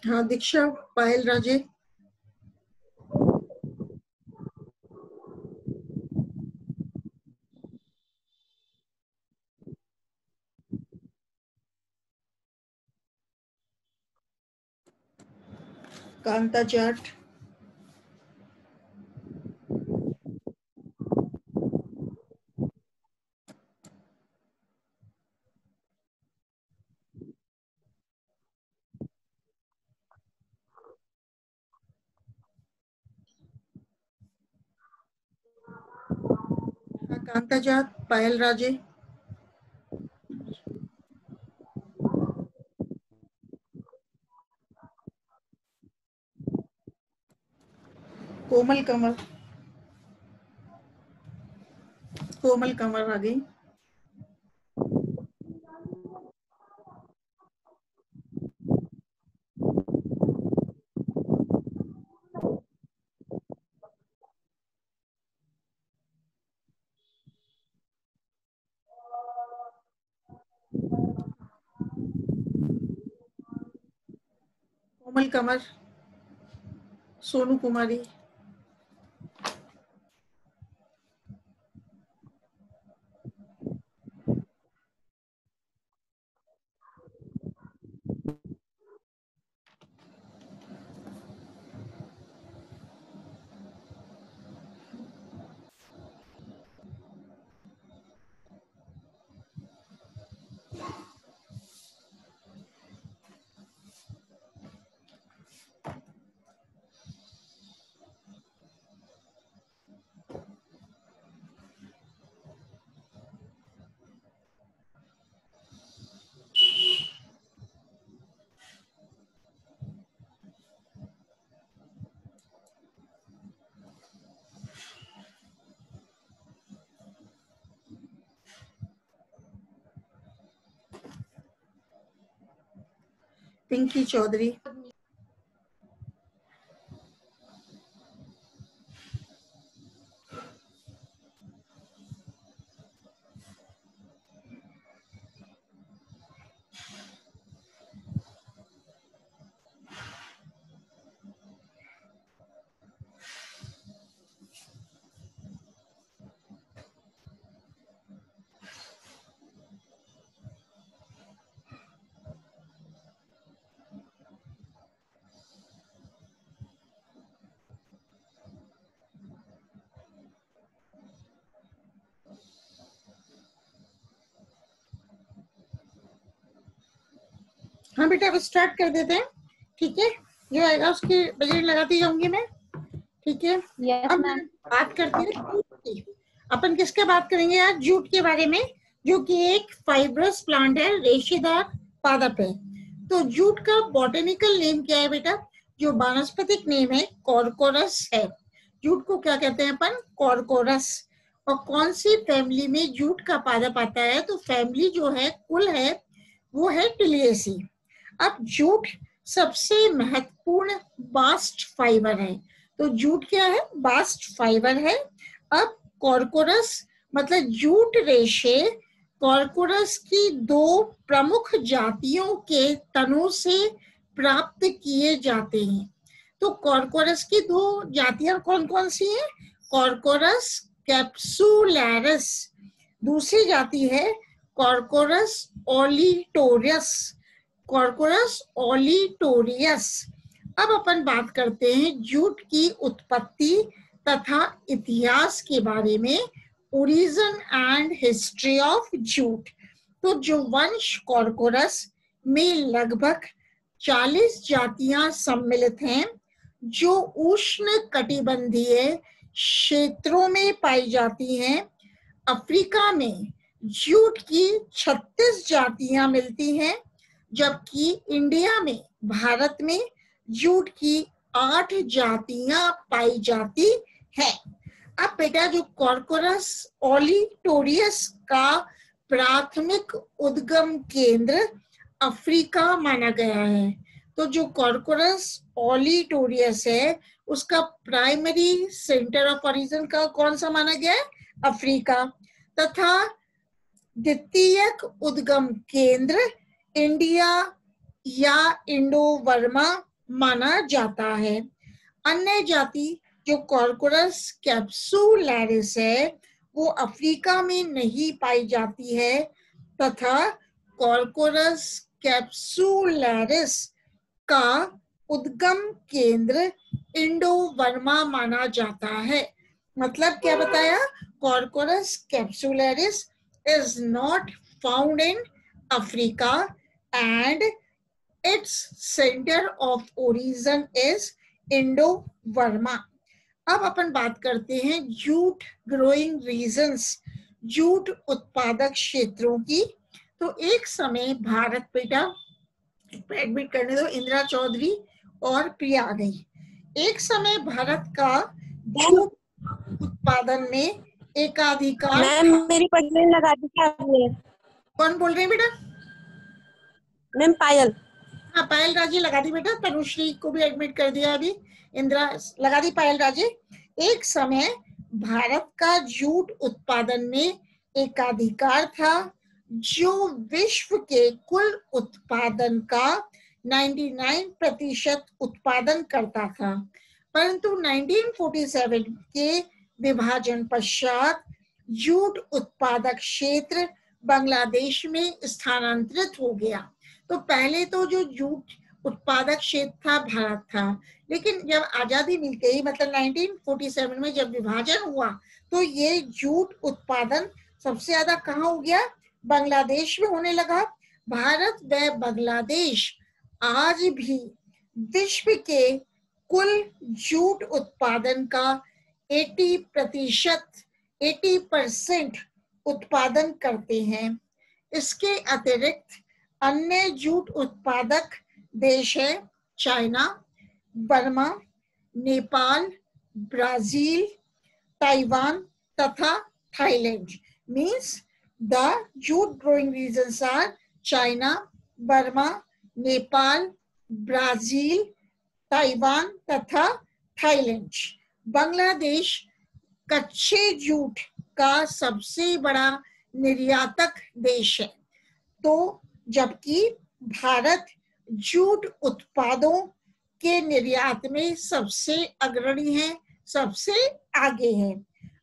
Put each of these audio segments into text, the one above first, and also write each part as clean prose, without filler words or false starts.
हाँ, दीक्षा, पायल राजे। कांता जाट। हाँ, कांता जाट, पायल राजे। कोमल कंवर। कोमल कंवर आ गई। कोमल कंवर। सोनू कुमारी। पिंकी चौधरी। हाँ बेटा, अब स्टार्ट कर देते हैं। ठीक है, जो आएगा उसकी बजट लगाती जाऊंगी मैं। ठीक है। यस अब मैम। बात करते हैं जूट की। अपन किसका बात करेंगे आज? जूट के बारे में, जो कि एक फाइब्रस प्लांट है, रेशेदार पादप है। तो जूट का बॉटनिकल नेम क्या है बेटा? जो वानस्पतिक नेम है कॉर्कोरस है। जूट को क्या कहते हैं अपन? कॉर्कोरस। और कौन सी फैमिली में जूट का पादप आता है? तो फैमिली जो है, कुल है, वो है टिलियेसी। अब जूट सबसे महत्वपूर्ण बास्ट फाइबर है। तो जूट क्या है? बास्ट फाइबर है। अब कॉर्कोरस मतलब जूट रेशे कॉर्कोरस की दो प्रमुख जातियों के तनों से प्राप्त किए जाते हैं। तो कॉर्कोरस की दो जातियां कौन कौन सी हैं? कॉर्कोरस कैप्सुलैरिस, दूसरी जाति है कॉर्कोरस ओलिटोरियस। Corchorus olitorius. अब अपन बात करते हैं जूट की उत्पत्ति तथा इतिहास के बारे में। Origin and history of jute. तो जो वंश कॉर्कोरस में लगभग 40 जातियां सम्मिलित हैं, जो उष्ण कटिबंधीय क्षेत्रों में पाई जाती हैं। अफ्रीका में जूट की 36 जातियां मिलती हैं, जबकि इंडिया में, भारत में जूट की 8 जातियां पाई जाती हैं। अब बेटा, जो कॉर्कोरस ओलिटोरियस का प्राथमिक उद्गम केंद्र अफ्रीका माना गया है। तो जो कॉर्कोरस ओलिटोरियस है, उसका प्राइमरी सेंटर ऑफ ओरिजिन का कौन सा माना गया है? अफ्रीका। तथा द्वितीयक उद्गम केंद्र इंडिया या इंडो वर्मा माना जाता है। अन्य जाति जो कॉर्कोरस कैप्सुलैरिस है वो अफ्रीका में नहीं पाई जाती है तथा कॉर्कोरस कैप्सुलैरिस का उद्गम केंद्र इंडो बर्मा माना जाता है। मतलब क्या बताया, Corchorus capsularis is not found in Africa and its centre of origin is Indo Burma. अब अपन बात करते हैं जूट ग्रोइंग रीजन्स, जूट उत्पादक क्षेत्रों की। तो एक समय भारत, बेटा एडमिट करने दो, इंदिरा चौधरी और प्रिया आ गई। एक समय भारत का जूट उत्पादन में एकाधिकार। मैम मेरी पर्सनल लगा दी आपने। कौन बोल रहे हैं बेटा? मैम पायल। हाँ पायल राजे लगा दी बेटा, तनुश्री को भी एडमिट कर दिया अभी, इंदिरा लगा दी, पायल राजे। एक समय भारत का जूट उत्पादन में एकाधिकार था जो विश्व के कुल उत्पादन का 99% उत्पादन करता था, परंतु 1947 के विभाजन पश्चात जूट उत्पादक क्षेत्र बांग्लादेश में स्थानांतरित हो गया। तो पहले तो जो जूट उत्पादक क्षेत्र था भारत था, लेकिन जब आजादी मिल गई, मतलब 1947 में जब विभाजन हुआ, तो ये जूट उत्पादन सबसे ज्यादा कहाँ हो गया? बांग्लादेश में होने लगा। भारत व बांग्लादेश आज भी विश्व के कुल जूट उत्पादन का 80% उत्पादन करते हैं। इसके अतिरिक्त अन्य जूट उत्पादक देश है China, Burma, Nepal, Brazil, Taiwan तथा Thailand. Means the jute growing regions are China, Burma, Nepal, Brazil, Taiwan तथा थाईलैंड। बांग्लादेश कच्चे जूट का सबसे बड़ा निर्यातक देश है, तो जबकि भारत जूट उत्पादों के निर्यात में सबसे अग्रणी है, सबसे आगे है।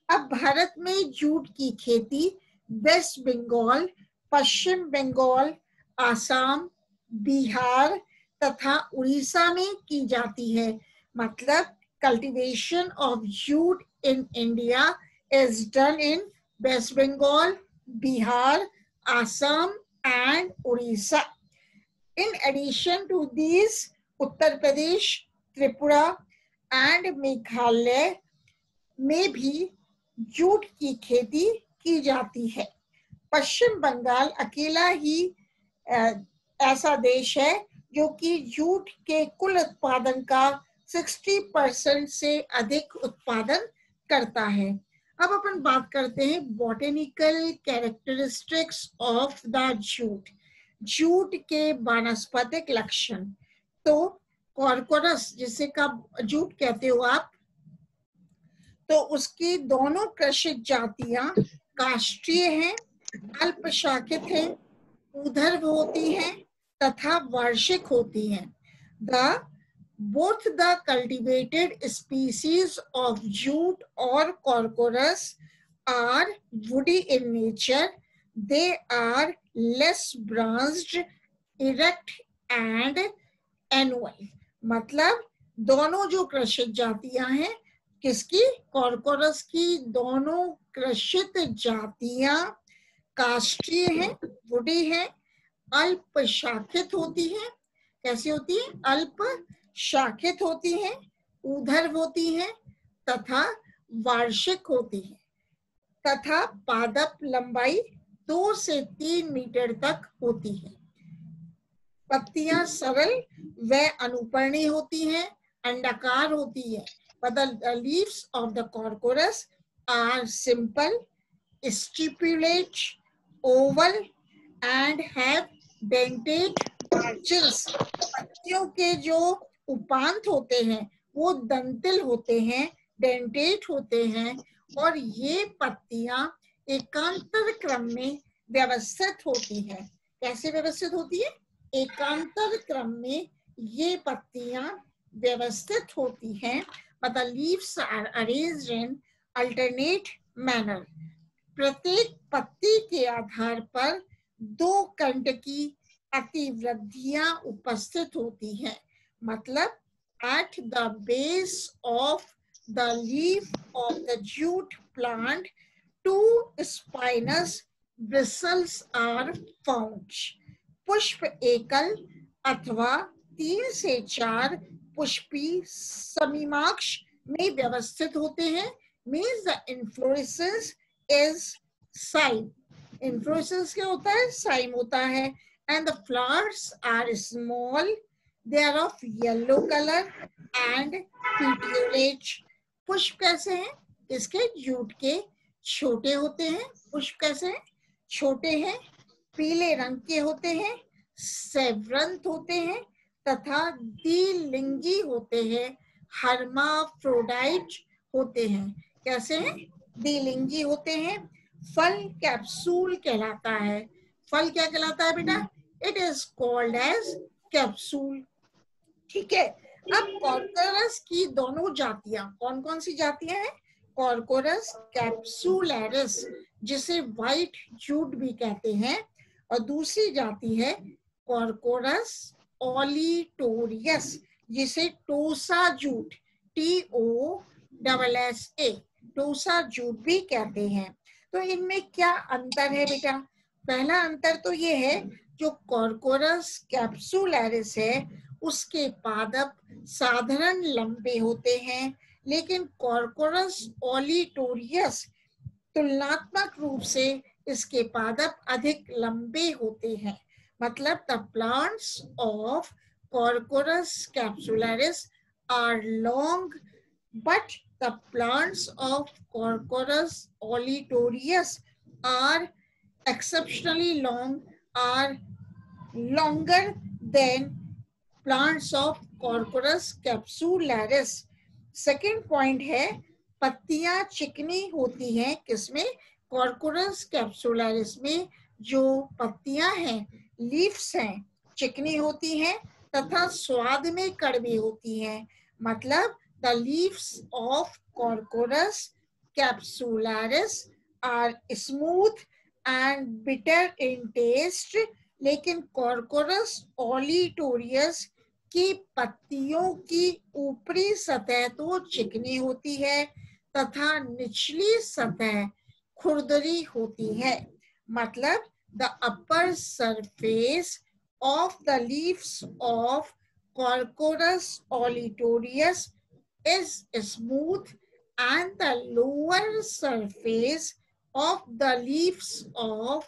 अब भारत में जूट की खेती वेस्ट बंगाल, पश्चिम बंगाल, आसाम, बिहार तथा उड़ीसा में की जाती है। मतलब cultivation of jute in India is done in West Bengal, Bihar, Assam and Orissa. In addition to these, Uttar Pradesh, Tripura and Meghalaya में भी जूट की खेती की जाती है। पश्चिम बंगाल अकेला ही ऐसा देश है जो कि जूट के कुल उत्पादन का 60% से अधिक उत्पादन करता है। अब अपन बात करते हैं botanical characteristics of the jute, jute के वानस्पतिक लक्षण। तो कॉर्कोरस जिसे का जूट कहते हो आप, तो उसकी दोनों कृषिक जातियां काष्ठीय हैं, अल्पशाखित हैं, ऊर्ध्व होती हैं तथा वार्षिक होती हैं। Both the cultivated species of jute or Corchorus are woody in nature. They are less branched, erect and annual. मतलब दोनों जो कृषित जातियां हैं, किसकी? कॉर्कोरस की दोनों कृषित जातियां काष्ठीय हैं, वुडी हैं, अल्पशाखित होती हैं। कैसी होती है? अल्प शाखित होती हैं, ऊर्ध्व होती हैं तथा वार्षिक होती हैं तथा पादप लंबाई 2 से 3 मीटर तक होती है। पत्तियां सरल व अनुपर्णी होती हैं, अंडाकार होती है। But the leaves of the Corchorus are simple, stipulate, oval and have dentate margins. पत्तियों के जो उपांत होते हैं वो दंतिल होते हैं, डेंटेट होते हैं, और ये पत्तियां एकांतर क्रम में व्यवस्थित होती हैं। कैसे व्यवस्थित होती है? एकांतर क्रम में ये पत्तियां व्यवस्थित होती हैं, मतलब leaves are arranged in alternate manner. प्रत्येक पत्ती के आधार पर 2 कंड की अतिवृद्धियां उपस्थित होती हैं, मतलब at the base of the leaf of the jute plant 2 spinous bristles are found। पुष्प एकल अथवा 3 से 4 पुष्पी समीमाक्ष में व्यवस्थित होते हैं। Means the inflorescence is cyme. Inflorescence क्या होता है? साइम होता है। And the flowers are small, they are of yellow colour and petiolate. पुष्प कैसे हैं? इसके जूट के छोटे होते हैं। पुष्प कैसे हैं? छोटे हैं, पीले रंग के होते हैं, सेवरंत होते हैं तथा द्विलिंगी होते हैं, हर्माफ्रोडाइट होते हैं। कैसे हैं? द्विलिंगी होते हैं। फल कैप्सूल कहलाता है। फल क्या कहलाता है बेटा? It is called as capsule. ठीक है। अब कॉर्कोरस की दोनों जातियां कौन कौन सी जातियां हैं? कॉर्कोरस कैप्सुलैरिस, जिसे व्हाइट जूट भी कहते हैं, और दूसरी जाति है कॉर्कोरस ओलिटोरियस, जिसे टोसा जूट TOSSA टोसा जूट भी कहते हैं। तो इनमें क्या अंतर है बेटा? पहला अंतर तो ये है, जो कॉर्कोरस कैप्सुलैरिस है उसके पादप साधारण लंबे होते हैं, लेकिन कॉर्कोरस ओलिटोरियस तुलनात्मक रूप से इसके पादप अधिक लंबे होते हैं। मतलब the plants of Corchorus capsularis are long, but the plants of Corchorus olitorius are exceptionally long, are longer than plants of Corchorus capsularis। Second point है, पत्तियां चिकनी होती हैं किसमें? कॉर्कोरस कैप्सुलैरिस में। जो पत्तियां हैं, लीव्स हैं, चिकनी होती हैं तथा स्वाद में कड़वी होती हैं। मतलब the leaves of Corchorus capsularis are smooth and bitter in taste, लेकिन कॉर्कोरस ओलिटोरियस की पत्तियों की ऊपरी सतह तो चिकनी होती है तथा निचली सतह खुरदरी होती है। मतलब the upper surface of the leaves of Corchorus olitorius is smooth and the lower surface of the leaves of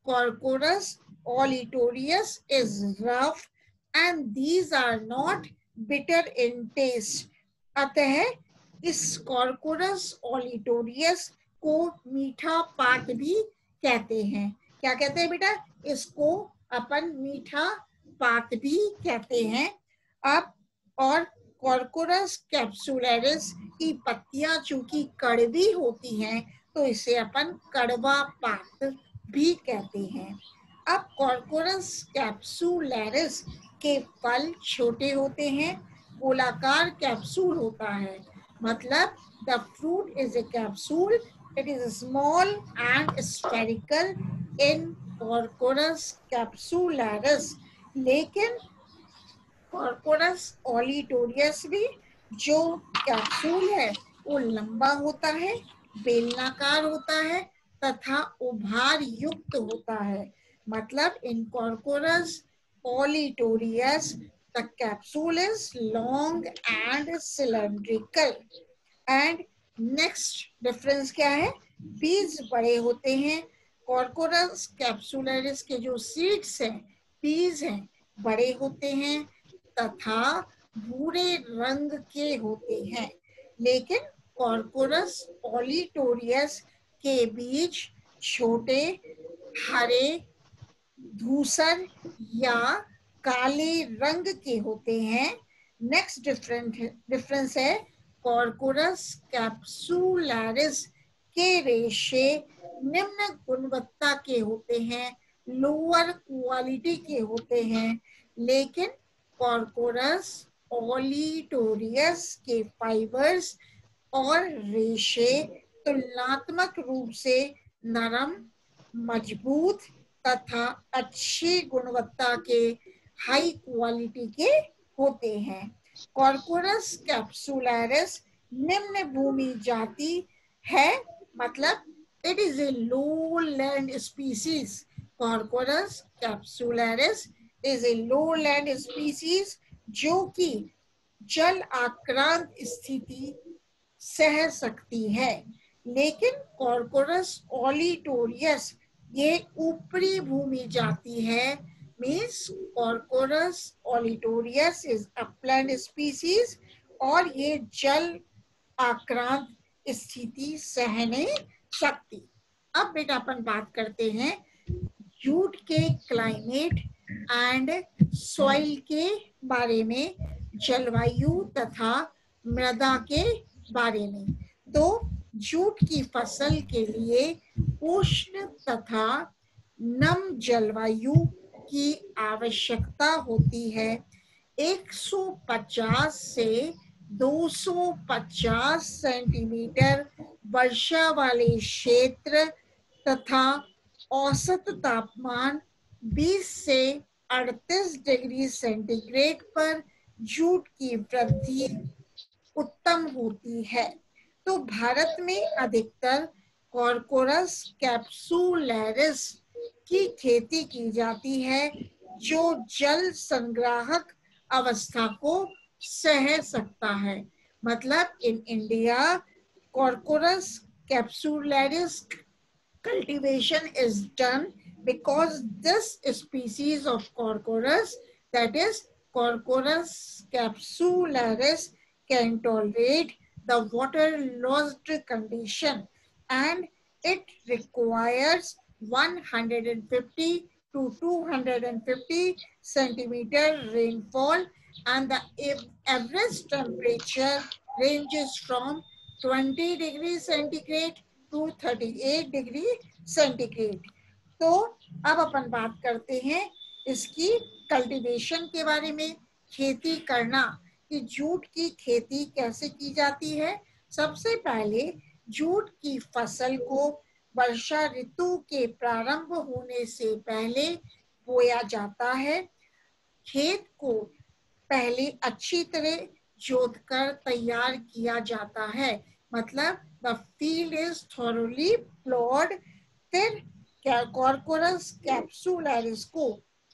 Corchorus olitorius is rough and these are not bitter in taste। अतः इस Corchorus olitorius को मीठा पात भी कहते हैं। क्या कहते हैं बेटा? इसको अपन मीठा पात भी कहते हैं। अब और Corchorus capsularis की पत्तियां चूंकि कड़वी होती हैं तो इसे अपन कड़वा पात भी कहते हैं। अब कॉर्कोरस कैप्सुलैरिस के फल छोटे होते हैं, गोलाकार कैप्सूल होता है। मतलब the fruit is a capsule, it is small and spherical in Corchorus capsularis. लेकिन कॉर्कोरस ओलिटोरियस भी जो कैप्सूल है वो लंबा होता है, बेलनाकार होता है तथा उभार युक्त होता है। मतलब in Corchorus olitorius the capsule is long and cylindrical. And next difference क्या है? बीज बड़े होते हैं। कॉर्कोरस कैप्सुलैरिस के जो सीड्स हैं, बीज हैं, बड़े होते हैं तथा भूरे रंग के होते हैं। लेकिन कॉर्कोरस ओलिटोरियस के बीज छोटे, हरे, धूसर या काले रंग के होते हैं। नेक्स्ट डिफरेंस है, कॉर्कोरस कैप्सुलैरिस के रेशे निम्न गुणवत्ता के होते हैं, लोअर क्वालिटी के होते हैं। लेकिन कॉर्कोरस ओलिटोरियस के फाइबर्स और रेशे तुलनात्मक रूप से नरम, मजबूत तथा अच्छी गुणवत्ता के हाई क्वालिटी के होते हैं। कॉर्कोरस कैप्सुलैरिस निम्न भूमि जाति है, मतलब it is a lowland species. Corchorus capsularis is a lowland species जो कि जल आक्रांत स्थिति सह सकती है, लेकिन कॉर्कोरस ओलिटोरियस ये ऊपरी भूमि जाती है। Means Corchorus olitorius is upland species और ये जल आक्रांत स्थिति सह नहीं सकती। अब बेटा अपन बात करते हैं जूट के क्लाइमेट एंड सॉइल के बारे में, जलवायु तथा मृदा के बारे में। तो जूट की फसल के लिए उष्ण तथा नम जलवायु की आवश्यकता होती है। 150 से 250 सेंटीमीटर वर्षा वाले क्षेत्र तथा औसत तापमान 20 से 38 डिग्री सेंटीग्रेड पर जूट की वृद्धि उत्तम होती है। तो भारत में अधिकतर कॉर्कोरस कैप्सुलैरिस की खेती की जाती है जो जल संग्राहक अवस्था को सह सकता है। मतलब in India Corchorus capsularis cultivation is done because this species of Corchorus, that is Corchorus capsularis, can tolerate the water-logged condition and it requires 150 to 250 centimeter rainfall and the average temperature ranges from 20 degrees centigrade to 38 degree centigrade. तो अब अपन बात करते हैं इसकी cultivation के बारे में, खेती करना कि जूट की खेती कैसे की जाती है। सबसे पहले जूट की फसल को वर्षा ऋतु के प्रारंभ होने से पहले बोया जाता है। खेत को पहले अच्छी तरह जोतकर तैयार किया जाता है, मतलब the field is thoroughly plowed। फिर कॉर्कोरस कैप्सुलैरिस को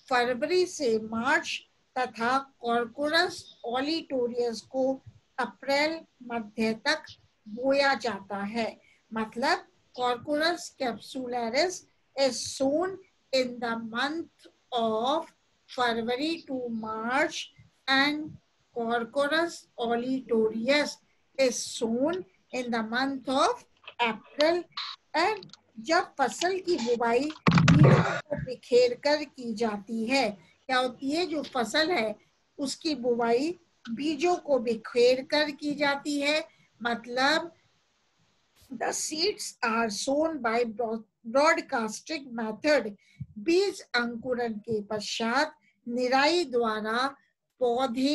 फरवरी से मार्च तथा कॉर्कोरस ओलिटोरियस को अप्रैल मध्य तक बोया जाता है। मतलब Corchorus capsularis is sown in the month of February to March and Corchorus olitorius is sown in the month of April। and जब फसल की बुवाई बीजों को बिखेर कर की जाती है, क्या होती है जो फसल है उसकी बुवाई बीजों को बिखेर कर की जाती है। मतलब the seeds are sown by broadcasting method। बीज अंकुरण के पश्चात निराई द्वारा पौधे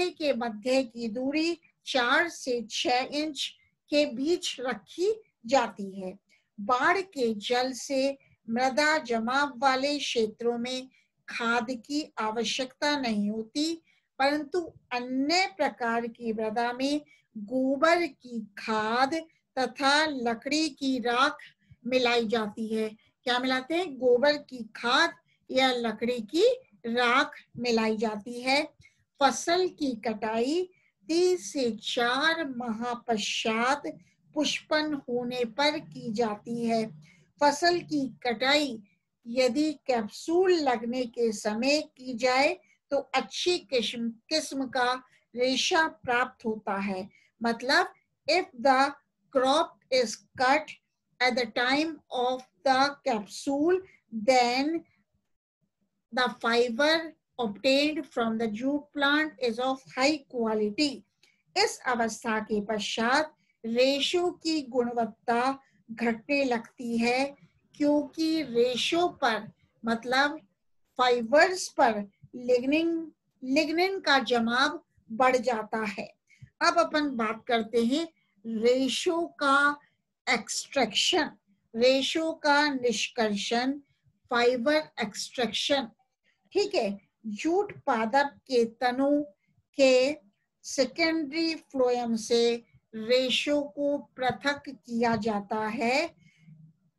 के मध्य की दूरी 4 से 6 इंच के बीच रखी जाती है। बाढ़ के जल से मृदा जमाव वाले क्षेत्रों में खाद की आवश्यकता नहीं होती, परंतु अन्य प्रकार की मृदा में गोबर की खाद तथा लकड़ी की राख मिलाई जाती है। क्या मिलाते हैं? गोबर की खाद या लकड़ी की राख मिलाई जाती है। फसल की कटाई 3 से 4 माह पश्चात पुष्पन होने पर की जाती है। फसल की कटाई यदि कैप्सूल लगने के समय की जाए तो अच्छी किस्म का रेशा प्राप्त होता है। मतलब if the crop is cut at the time of the capsule, then the fiber obtained from the jute plant is of high quality। इस अवस्था के पश्चात रेशो की गुणवत्ता घटने लगती है, क्योंकि रेशो पर मतलब फाइबर्स पर लिग्निन का जमाव बढ़ जाता है। अब अपन बात करते हैं रेशो का एक्सट्रैक्शन, रेशो का निष्कर्षण, फाइबर एक्सट्रैक्शन। ठीक है, जूट पादप के तनु के सेकेंडरी फ्लोएम से रेशो को पृथक किया जाता है।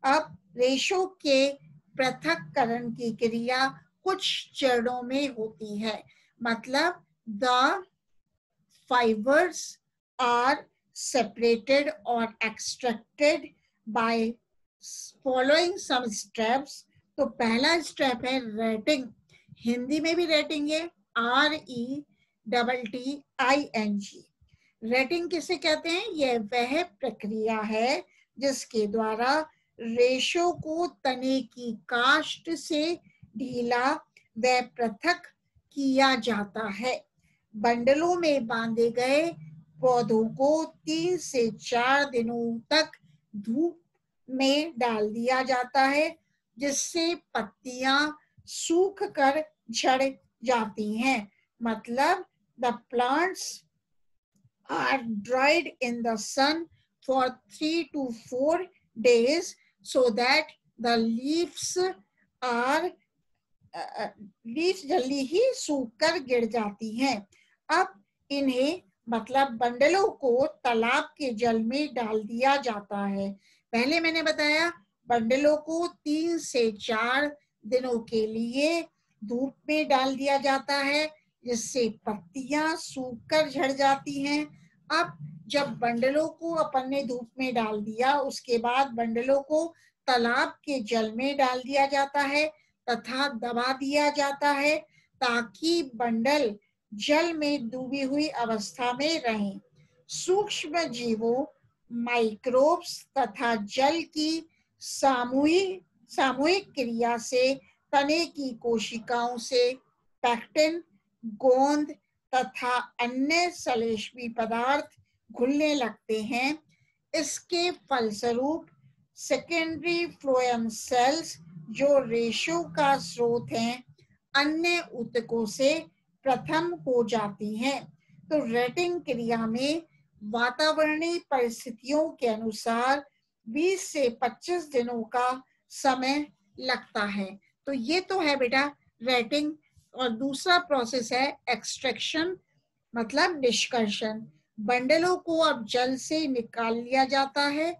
अब रेशो के पृथक्करण की क्रिया कुछ चरणों में होती है, मतलब the fibers are separated or extracted by following some steps। तो पहला स्टेप है रेटिंग, हिंदी में भी रेटिंग है, RETTING। रेटिंग किसे कहते हैं? यह वह प्रक्रिया है जिसके द्वारा रेशो को तने की काष्ठ से ढीला व पृथक किया जाता है। बंडलों में बांधे गए पौधों को 3 से 4 दिनों तक धूप में डाल दिया जाता है, जिससे पत्तियां सूख कर झड़ जाती हैं। मतलब the plants are dried in the sun for 3 to 4 days so that the leaves जल्दी ही सूख कर गिर जाती हैं। अब इन्हें मतलब बंडलों को तालाब के जल में डाल दिया जाता है। पहले मैंने बताया बंडलों को 3 से 4 दिनों के लिए धूप में डाल दिया जाता है, जिससे पत्तियां सूख कर झड़ जाती हैं। अब जब बंडलों को अपन ने धूप में डाल दिया, उसके बाद बंडलों को तालाब के जल में डाल दिया जाता है तथा दबा दिया जाता है, ताकि बंडल जल में डूबी हुई अवस्था में रहें। सूक्ष्म जीवों, माइक्रोब्स तथा जल की सामूहिक क्रिया से तने की कोशिकाओं से पैक्टिन, गोंद तथा अन्य श्लेष्मी पदार्थ घुलने लगते हैं। इसके फलस्वरूप सेकेंडरी फ्लोएम सेल्स, जो रेशो का स्रोत हैं, अन्य ऊतकों से प्रथम हो जाती हैं। तो रेटिंग क्रिया में वातावरणीय परिस्थितियों के अनुसार 20 से 25 दिनों का समय लगता है। तो ये तो है बेटा रेटिंग। और दूसरा प्रोसेस है एक्सट्रैक्शन, मतलब निष्कर्षण। बंडलों को अब जल से निकाल लिया जाता है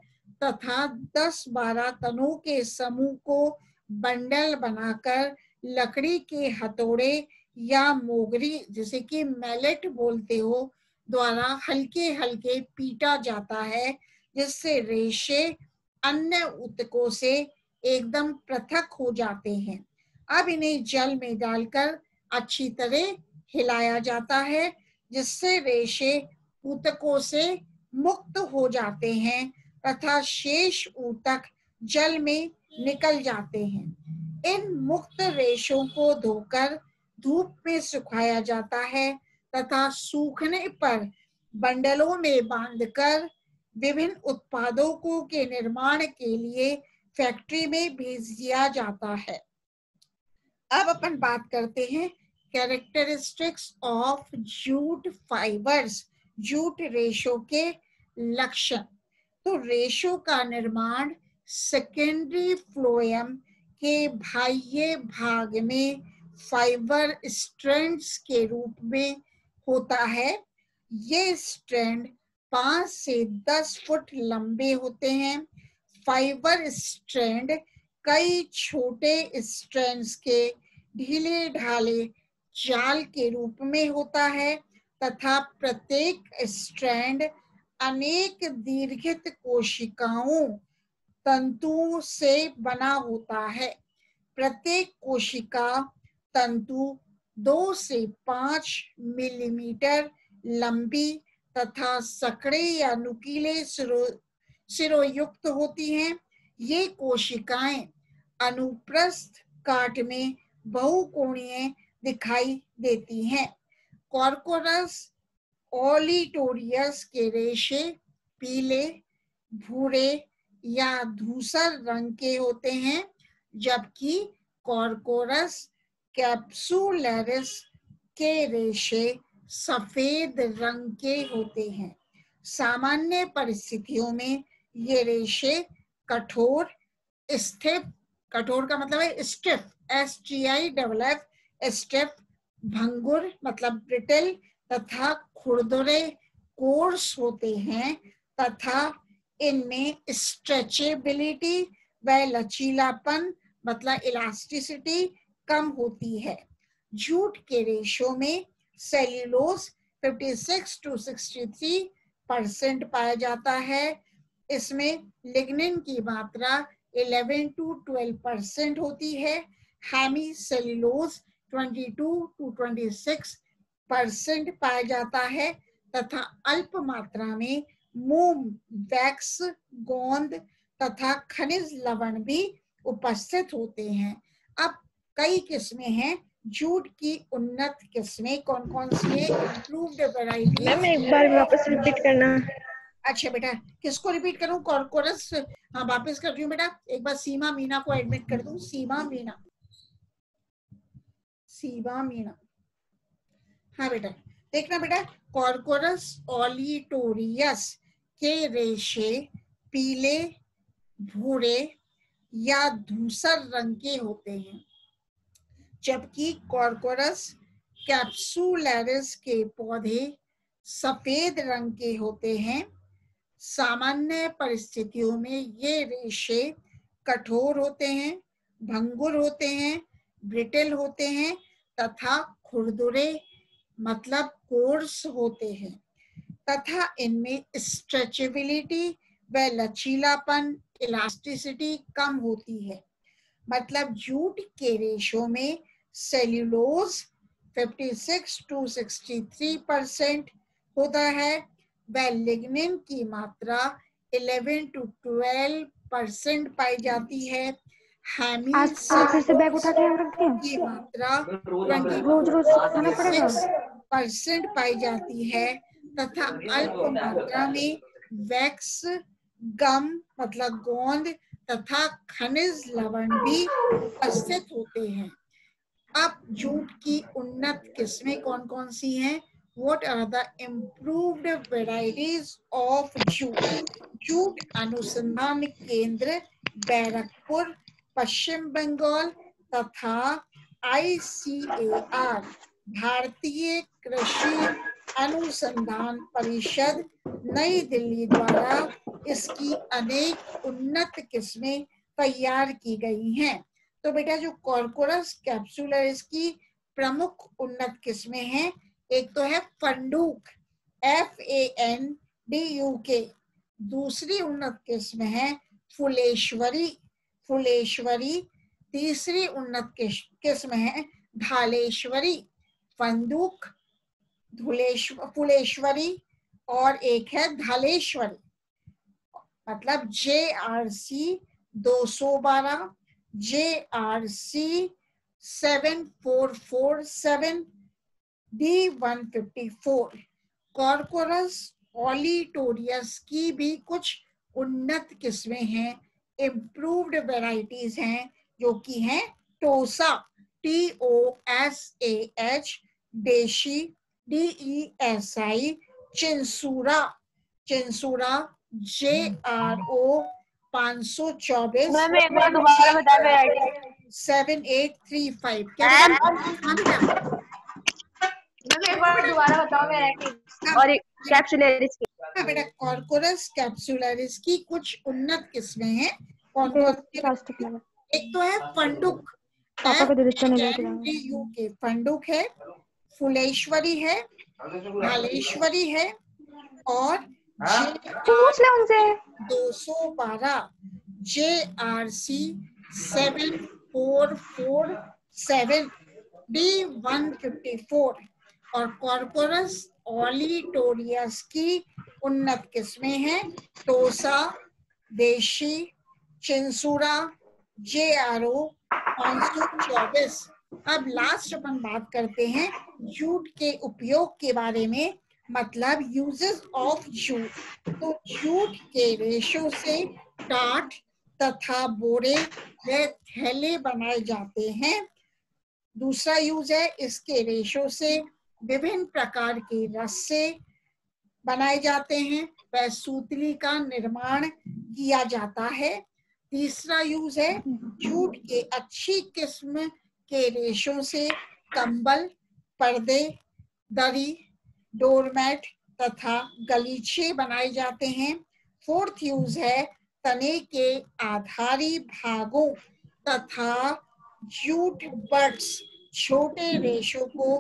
तथा 10-12 तनों के समूह को बंडल बनाकर लकड़ी के हथौड़े या मोगरी, जिसे कि मैलेट बोलते हो, द्वारा हल्के हल्के पीटा जाता है, जिससे रेशे अन्य ऊतकों से एकदम पृथक हो जाते हैं। अब इन्हें जल में डालकर अच्छी तरह हिलाया जाता है, जिससे रेशे ऊतकों से मुक्त हो जाते हैं तथा शेष ऊतक जल में निकल जाते हैं। इन मुक्त रेशों को धोकर धूप में सुखाया जाता है तथा सूखने पर बंडलों में बांधकर विभिन्न उत्पादों के निर्माण के लिए फैक्ट्री में भेज दिया जाता है। अब अपन बात करते हैं characteristics of jute fibres, jute ratio के लक्षण। तो रेशो का निर्माण सेकेंडरी फ्लोएम के बाह्य भाग में फाइबर स्ट्रैंड्स के रूप में होता है। ये स्ट्रैंड 5 से 10 फुट लंबे होते हैं। फाइबर स्ट्रैंड कई छोटे स्ट्रैंड्स के ढीले ढाले जाल के रूप में होता है तथा प्रत्येक स्ट्रैंड अनेक दीर्घित कोशिकाओं तंतुओं से बना होता है। प्रत्येक कोशिका तंतु 2 से 5 मिलीमीटर लंबी तथा सकड़े या नुकीले सिरों युक्त होती हैं। ये कोशिकाएं अनुप्रस्थ काट में बहुकोणीय दिखाई देती हैं। कॉर्कोरस ओलिटोरियस के रेशे पीले, भूरे या धूसर रंग के होते हैं, जबकि कॉर्कोरस कैप्सुलरिस के रेशे सफेद रंग के होते हैं। सामान्य परिस्थितियों में ये रेशे कठोर, स्टिफ, कठोर का मतलब है स्टिफ, STIFF, स्टिफ, भंगुर मतलब ब्रिटल तथा खुरदुरे, कोर्स होते हैं तथा इनमें स्ट्रेचेबिलिटी व लचीलापन मतलब इलास्टिसिटी कम होती है। जूट के रेशों में सेल्यूलोज 56 to 63% पाया जाता है। इसमें लिग्निन की मात्रा 11 to 12% होती है। हेमी सेल्यूलोज 22 to 26% पाया जाता है तथा अल्प मात्रा में मोम, वैक्स, गोंद तथा खनिज लवण भी उपस्थित होते हैं। अब कई किस्में हैं जूट की। उन्नत किस्में कौन कौन सी है? Improved variety. मैम एक बार वापस रिपीट करना। अच्छा बेटा, किसको रिपीट करूं? कॉर्कोरस। हाँ वापस कर रही हूँ बेटा। एक बार सीमा मीना को एडमिट कर दूं। सीमा मीना, सीमा मीना। हाँ बेटा, देखना बेटा, कॉर्कोरस ओलिटोरियस के रेशे पीले, भूरे या धूसर रंग के होते हैं, जबकि कॉर्कोरस कैप्सुलरिस के पौधे सफेद रंग के होते हैं। सामान्य परिस्थितियों में ये रेशे कठोर होते हैं, भंगुर होते हैं, ब्रिटल होते हैं तथा खुरदुरे मतलब कोर्स होते हैं तथा इनमें स्ट्रेचेबिलिटी व लचीलापन, इलास्टिसिटी कम होती है। मतलब जूट के रेशों में सेल्यूलोज 56 to 63% होता है व लिग्निन की मात्रा 11 to 12% पाई जाती है। हेमी फिर से बैग उठा के यहाँ रख दिया। की मात्रा 22 रोज रोज खाना पड़ेगा। 6% पाई जाती है तथा अल्प मात्रा में वैक्स, गम मतलब गोंद तथा खनिज लवण भी उपस्थित होते हैं। अब जूट की उन्नत किस्में कौन कौन सी हैं? What are the improved varieties of jute? Jute अनुसंधान केंद्र बैरकपुर, पश्चिम बंगाल तथा ICAR भारतीय कृषि अनुसंधान परिषद नई दिल्ली द्वारा इसकी अनेक उन्नत किस्में तैयार की गई हैं। तो बेटा जो कॉर्कोरस कैप्सुलरिस की प्रमुख उन्नत किस्में हैं, एक तो है फंडूक FANDUK, दूसरी उन्नत किस्म है फुलेश्वरी, तीसरी उन्नत किस्म है ढालेश्वरी, फंदूक, फुलेश्वरी और एक है ढालेश्वरी। मतलब JRC 212, JRC 7447, D154। Corchorus olitorius की भी कुछ उन्नत किस्में हैं, इम्प्रूव्ड वैरायटीज हैं, जो कि हैं टोसा TOSAH, देशी DESI, चिंसूरा JRO 524 मैम एक बार दोबारा बता वैरायटी। 7835। मैम एक बार दोबारा बताओ वैरायटी और कैप्सुलरिस की। हाँ बेटा, कॉर्कोरस कैप्सुलरिस की कुछ उन्नत किस्में हैं। कौन कौन सी? एक तो है फंडुक FANDUK, फंडुक है, फुलेश्वरी है, ढालेश्वरी है और 212 JRC 7447 D154। और कॉर्कोरस ओलिटोरियस की उन्नत किस्में हैं टोसा, देशी, चिंसूरा, JRO 524। अब लास्ट अपन बात करते हैं जूट के उपयोग के बारे में, मतलब यूजेस ऑफ जूट। तो जूट के रेशों से टाट तथा बोरे व थैले बनाए जाते हैं। दूसरा यूज है इसके रेशों से विभिन्न प्रकार के रस्से बनाए जाते हैं व सूतली का निर्माण किया जाता है। तीसरा यूज है जूट के अच्छी किस्म के रेशों से कंबल, पर्दे, दरी, डोरमैट तथा गलीचे बनाए जाते हैं। फोर्थ यूज है तने के आधारी भागों तथा जूट बट्स छोटे रेशों को